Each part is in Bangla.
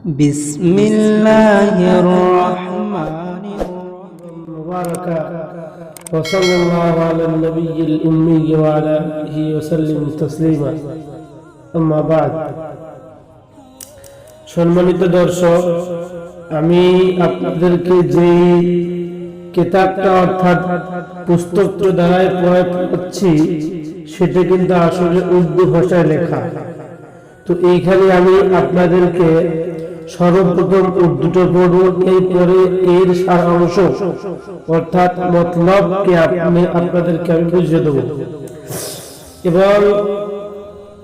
بسم الله الرحمن الرحيم مبارك وصلى الله على النبي الأمي وعلى آله وسلم تسليما أما بعد সম্মানিত দর্শক, আমি আপনাদেরকে যে কিতাবটা অর্থাৎ পুস্তকটা দ্বারাই পড়াচ্ছি সেটা কিন্তু আসলে উর্দু ভাষায় লেখা। তো এইখানে আমি আপনাদেরকে সর্বপ্রথম উর্দুটা পড়ব, এরপরে এর সারাংশ অর্থাৎ মতলবকে আপনাদেরকে আমি বুঝিয়ে দেবো এবং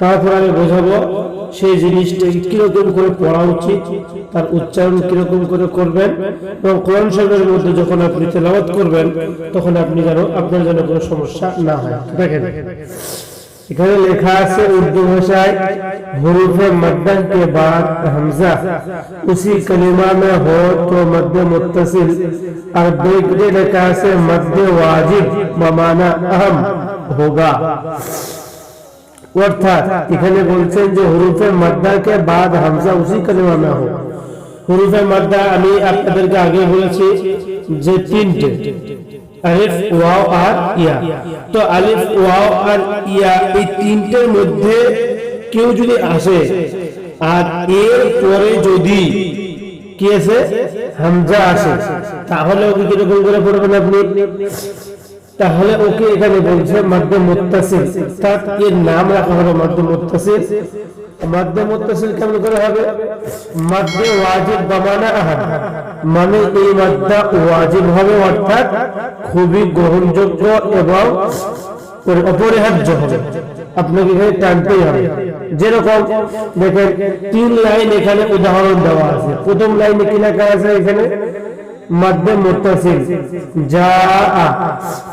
তারপর আমি বোঝাবো সেই জিনিসটা কিরকম করে পড়া উচিত, তার উচ্চারণ কিরকম করে করবেন এবং কোরআন শরীফের মধ্যে যখন আপনি তেলাওয়াত করবেন তখন আপনি যেন আপনার যেন কোনো সমস্যা না হয়। দেখেন এখানে লেখা আছে उर्दू भाषाয় হুরুফে মদ্দা के बाद हमजा उसी कलिमा में हो तो मद्द मुत्तसिल और दूसरे লেখা আছে मद्द वाजिब बमाना अहम होगा। অর্থাৎ এখানে বলছেন যে হুরুফে মদ্দা के बाद हमजा उसी कलिमा में हो। হুরুফে মদ্দা আমি আপনাদেরকে আগে বলেছি যে তিনটে, আলিফ ওয়াও আর ইয়া। তো আলিফ ওয়াও আর ইয়া এই তিনটের মধ্যে কেউ যদি আসে আর এর পরে যদি কি আছে হামজা আসে তাহলে ওকে কিরকম করে পড়বেন আপনি? তাহলে ওকে এখানে বলছে মদ্দে মুত্তাসিল, তার এর নাম রাখা হবে মদ্দে মুত্তাসিল। মদ্দে মুত্তাসিল কেমন করে হবে? মদ্দে ওয়াজিব বমানা আহাদ, মানে এই মদ্দা ওয়াজিব হবে অর্থাৎ খুবই গ্রহণযোগ্য এবং অপরিহার্য হবে, আপনাকে এখানে টানতেই হবে। যেরকম দেখেন 3 লাইন এখানে উদাহরণ দেওয়া আছে। প্রথম লাইনে কি লেখা আছে? এখানে মদ্দে মুত্তাসিল জা,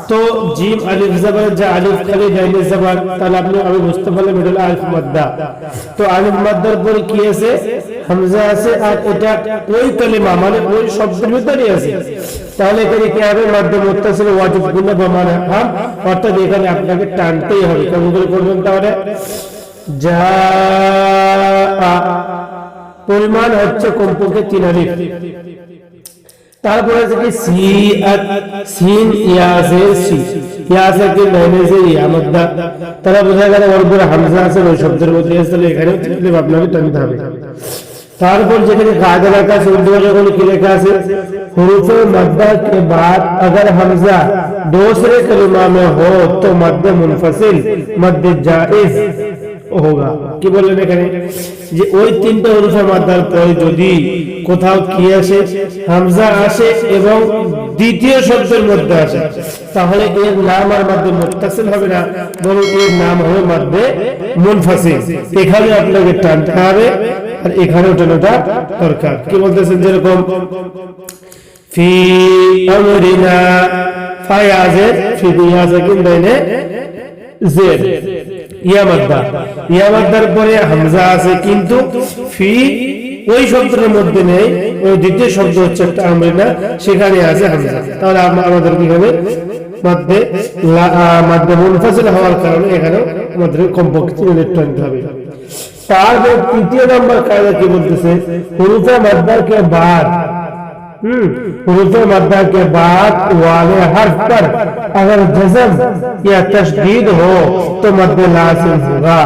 তো জিম আলিফ জবর যা, আলিফ খালি গাইনে জবর, তাহলে আপনি আমি বুঝতে পারলাম এটা হলো আলিফ মাদ্দা। তো আলিফ মাদ্দার পরে কি আছে? হামজা আছে, আর এটা ওই কালিমা মানে ওই শব্দের ভিতরে আছে। তাহলে এখানে কি হবে? মদ্দে মুত্তাসিল ওয়াজিব গুণা বমানা হাম, অর্থাৎ এখানে আপনাকে টানতেই হবে। কেমন করে করবেন? তাহলে যা পরিমাণ হচ্ছে কমপক্ষে 3 আলিফ। তারপরে আছে কি সিআত, সিন ইয়া সে সি, ইয়া সে কি লাইনে সে ইয়া মদ্দা, তারা বোঝা গেল ওর উপরে হামজা আছে ওই শব্দের মধ্যে আছে, তাহলে এখানে তাকলিফ আপনাকে টানতে হবে। তারপর যেখানে কায়দা লেখা আছে উর্দু ভাষায় কি লেখা আছে? হুরুফে মদ্দা के बाद अगर हमजा दूसरे कलिमा में हो तो मद्द मुनफसिल मद्द जायज होगा। কি বললেন এখানে? যে ওই তিনটা হুরুফে মাদ্দার পরে যদি কোথাও কি আসে, হামজা আসে এবং দ্বিতীয় শব্দের মধ্যে আসে, তাহলে এর নাম আর মদ্দে মুত্তাসিল হবে না, বরং এর নাম হবে মদ্দে মুনফাসিল। এখানে আপনাকে টানতে হবে আর এখানেও টানাটা দরকার। কি বলতেছেন? যেরকম ফি আমরিনা ফায়াজে ফি দিয়াজে কিনদাইনে জের ইয়া মাদ্দা, ইয়া মাদ্দার পরে হামজা আছে কিন্তু ফি ওই শব্দের মধ্যে নেই, ওই দ্বিতীয় শব্দ হচ্ছে একটা আমরিনা, সেখানে আছে হামজা। তাহলে আমাদের কি হবে? মধ্যে মধ্যে মুনফাসিল হওয়ার কারণে এখানে আমাদের কমপক্ষে 3 আলিফ টানতে হবে। তারপর তৃতীয় নাম্বার কায়দা কি বলতেছে? হুরুফে মাদ্দা के बाद হুরুফে মাদ্দা के बाद वाले हर्फ पर अगर जज़म या तशदीद हो तो मद्द लाज़िम होगा।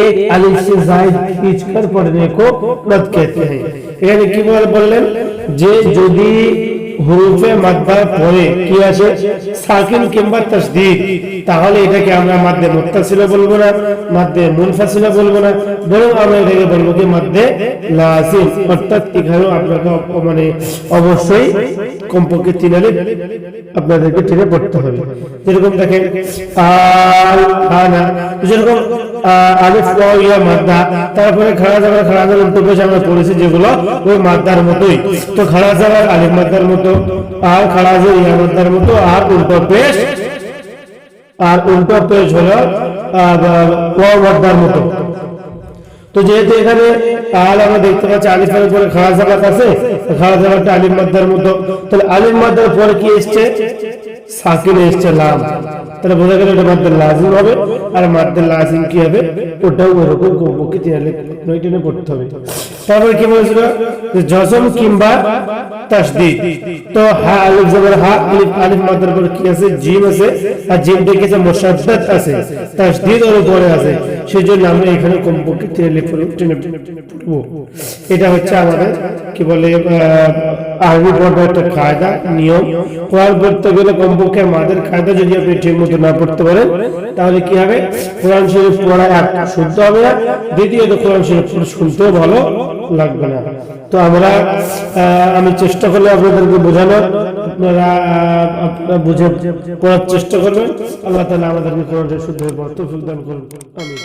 एक अलिफ से जायद खींचकर पढ़ने को मद कहते हैं। यानी কি বললেন যে যদি হুরুফে মাদ্দার পরে কি আসে সাকিন কিংবা তাসদীদ, তাহলে এটাকে আমরা মাদ্দে মুত্তাসিল বলবো না, মাদ্দে মুনফাসিল বলবো না, বরং আমরা এটাকে বলবো কি মাদ্দে লাযিম। অর্থাৎ এখানেও আপনাকে মানে অবশ্যই কমপক্ষে 3 আলিফ আপনাদেরকে টেনে পড়তে হবে। যেরকম দেখেন আল আনা, যেরকম আলিফ ওয়া ইয়া মাদ্দা, তারপরে খাড়া যাবার উল্টো পেশ আমরা পড়েছি যেগুলো ওই মাদ্দার মতোই। তো খাড়া যাবার আলিফ মাদ্দার মতো, আর খাড়া যাবার ইয়া মাদ্দার মতো, আর উল্টো পেশ হলো ওয়া মাদ্দার মতো। তো যেহেতু এখানে আল আমরা দেখতে পাচ্ছি আলিফের উপরে খাড়া যাবার আছে, খাড়া যাবারটা আলিফ মাদ্দার মতো, তাহলে আলিফ মাদ্দার পরে কি এসছে? সাকিন এসছে লাম, তাহলে বোঝা গেল এটা মাদ্দে লাজিম হবে। আর মাদ্দে লাজিম কি হবে, ওটাও ওরকম কমপক্ষে 3 আলিফ 9 টেনে পড়তে হবে। তারপর কি বলেছিল যে জজম কিংবা তাসদীদ। তো হা আলিফ জবর হা, আলিফ আলিফ মাদ্দার পর কি আছে, জিম আছে, আর জিমটা কি আছে, মুশাদ্দাদ আছে, তাসদীদ ওর উপরে আছে, সেজন্য আমরা এখানে কমপক্ষে 3 আলিফ টেনে পড়ব। এটা হচ্ছে আমাদের কি বলে আরবি পড়ার একটা কায়দা নিয়ম। কোরআন পড়তে গেলে কমপক্ষে মাদের কায়দা যদি আপনি ঠিক মতো না পড়তে পারেন তাহলে কি হবে, কোরআন শরীফ পড়া এক শুদ্ধ হবে না, দ্বিতীয়ত কোরআন শরীফ শুনতেও ভালো লাগবে না। তো আমি চেষ্টা করলে আপনাদেরকে বোঝানোর, আপনারা বুঝে পড়ার চেষ্টা করবেন। আল্লাহ তাআলা আমাদেরকে কোরআন শরীফ শুদ্ধ তৌফিক দান করুন। আমিন।